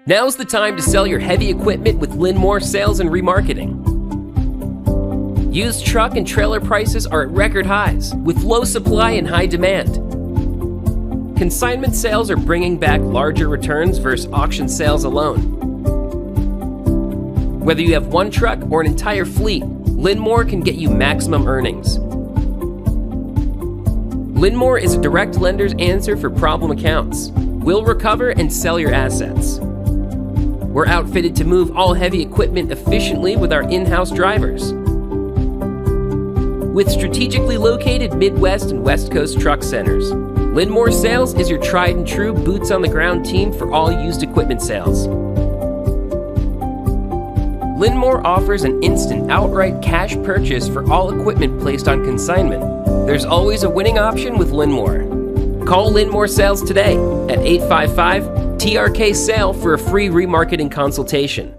Now's the time to sell your heavy equipment with Linmore Sales and Remarketing. Used truck and trailer prices are at record highs, with low supply and high demand. Consignment sales are bringing back larger returns versus auction sales alone. Whether you have one truck or an entire fleet, Linmore can get you maximum earnings. Linmore is a direct lender's answer for problem accounts. We'll recover and sell your assets. We're outfitted to move all heavy equipment efficiently with our in-house drivers. With strategically located Midwest and West Coast truck centers, Linmore Sales is your tried and true boots-on-the-ground team for all used equipment sales. Linmore offers an instant outright cash purchase for all equipment placed on consignment. There's always a winning option with Linmore. Call Linmore Sales today at 855-TRK-SALE for a free remarketing consultation.